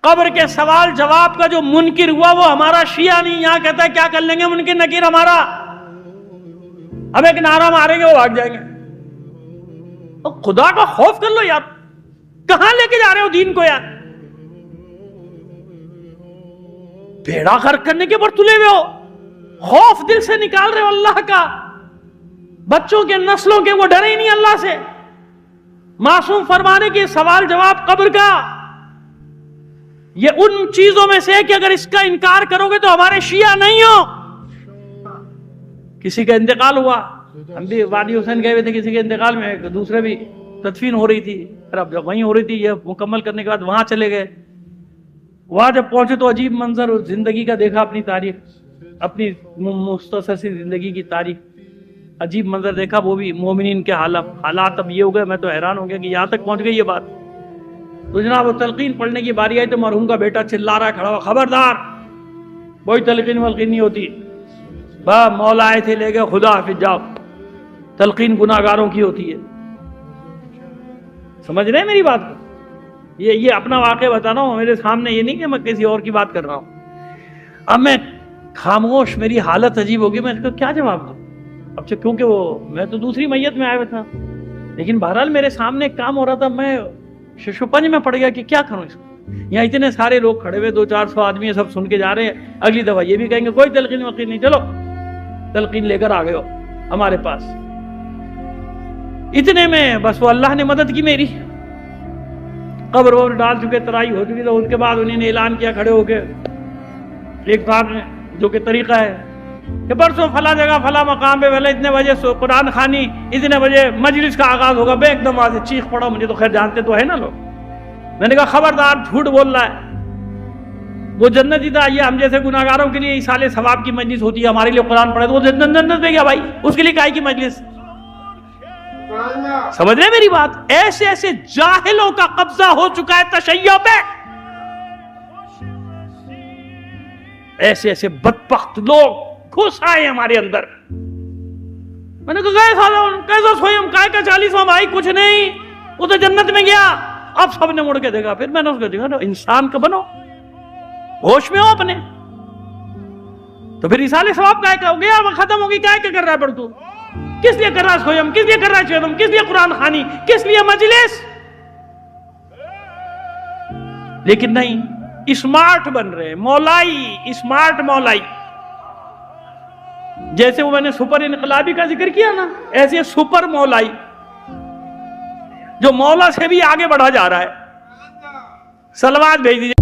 قبر کے سوال جواب کا جو منکر ہوا وہ ہمارا شیعہ نہیں، یہاں کہتا ہے کیا کر لیں گے منکر نکیر ہمارا، اب ایک نعرہ ماریں گے وہ بھاگ جائیں گے۔ خدا کا خوف کر لو یار، کہاں لے کے جا رہے ہو دین کو یار؟ بیڑا غرق کرنے کے پر تلے ہوئے ہو، خوف دل سے نکال رہے ہو اللہ کا، بچوں کے نسلوں کے وہ ڈرے ہی نہیں اللہ سے۔ معصوم فرمانے کے سوال جواب قبر کا یہ ان چیزوں میں سے ہے کہ اگر اس کا انکار کرو گے تو ہمارے شیعہ نہیں ہو۔ کسی کا انتقال ہوا، ہم بھی وادی حسین گئے ہوئے تھے، کسی کے انتقال میں دوسرے بھی تدفین ہو رہی تھی، اب جب وہیں ہو رہی تھی یہ مکمل کرنے کے بعد وہاں چلے گئے۔ وہاں جب پہنچے تو عجیب منظر زندگی کا دیکھا، اپنی تاریخ، اپنی مختصر سی زندگی کی تاریخ، عجیب منظر دیکھا، وہ بھی مومنین کے حالات اب یہ ہو گئے، میں تو حیران ہو گیا کہ یہاں تک پہنچ گئی یہ بات۔ تو جناب وہ تلقین پڑھنے کی باری آئی تو مرحوم کا بیٹا چلا رہا ہے کھڑا ہوا، خبردار کوئی تلقین ولقین نہیں ہوتی، با مولا آئے تھے لے گئے، خدا حافظ جاؤ، تلقین گناہگاروں کی ہوتی ہے۔ سمجھ رہے ہیں میری بات کو؟ یہ اپنا واقعہ بتا رہا ہوں میرے سامنے، یہ نہیں کہ میں کسی اور کی بات کر رہا ہوں۔ اب میں خاموش، میری حالت عجیب ہوگی، میں اس کو کیا جواب دوں؟ اب کیونکہ میں تو دوسری میت میں آیا ہوا تھا، لیکن بہرحال میرے سامنے ایک کام ہو رہا تھا، میں ششوپنج میں پڑ گیا کہ کیا کروں اس کو۔ یہاں اتنے سارے لوگ کھڑے ہوئے، 200-400 آدمی سب سن کے جا رہے ہیں، اگلی دفعہ یہ بھی کہیں گے کوئی تلقین وقین نہیں، چلو تلقین لے کر آ گئے ہو ہمارے پاس۔ اتنے میں بس وہ اللہ نے مدد کی میری، قبر وبر ڈال چکے، ترائی ہو چکی، تو اس کے بعد انہوں نے اعلان کیا کھڑے ہو کے، ایک صاحب نے جو کہ طریقہ ہے کہ پرسوں فلاں جگہ فلاں مقام پہ پہلے اتنے بجے قرآن خوانی، اتنے بجے مجلس کا آغاز ہوگا، میں ایک دم وہاں سے چیخ پڑا، مجھے تو خیر جانتے تو ہے نا لوگ، میں نے کہا خبردار جھوٹ بول رہا ہے، وہ جنتی تھا، یہ ہم جیسے گناہگاروں کے لیے سال ثواب کی مجلس ہوتی ہے، ہمارے لیے قرآن پڑھے تو وہ جنت میں گیا بھائی، اس کے لیے کائی کی مجلس؟ سمجھ رہے میری بات؟ ایسے ایسے جاہلوں کا قبضہ ہو چکا ہے تشیع پہ، ایسے ایسے بدبخت لوگ گھس آئے ہمارے اندر۔ میں نے کہا کیسا سوئم کائے کا 40واں بھائی، کچھ نہیں، وہ تو جنت میں گیا۔ اب سب نے مڑ کے دیکھا، پھر میں نے اس کو دیکھا، انسان کا بنو، ہوش میں ہو اپنے، تو پھر رسالے ثواب کا ہو گیا، ختم ہوگی، کیا کر رہا ہے پڑھ تو، کس لیے کر رہا ہے سوئم، کس لیے کر رہا ہے چیدم، کس لیے قرآن خوانی، کس لیے مجلس؟ لیکن نہیں، اسمارٹ بن رہے، مولائی، اسمارٹ مولائی، جیسے وہ میں نے سپر انقلابی کا ذکر کیا نا، ایسے سپر مولائی جو مولا سے بھی آگے بڑھا جا رہا ہے۔ صلوات بھیج دیجیے۔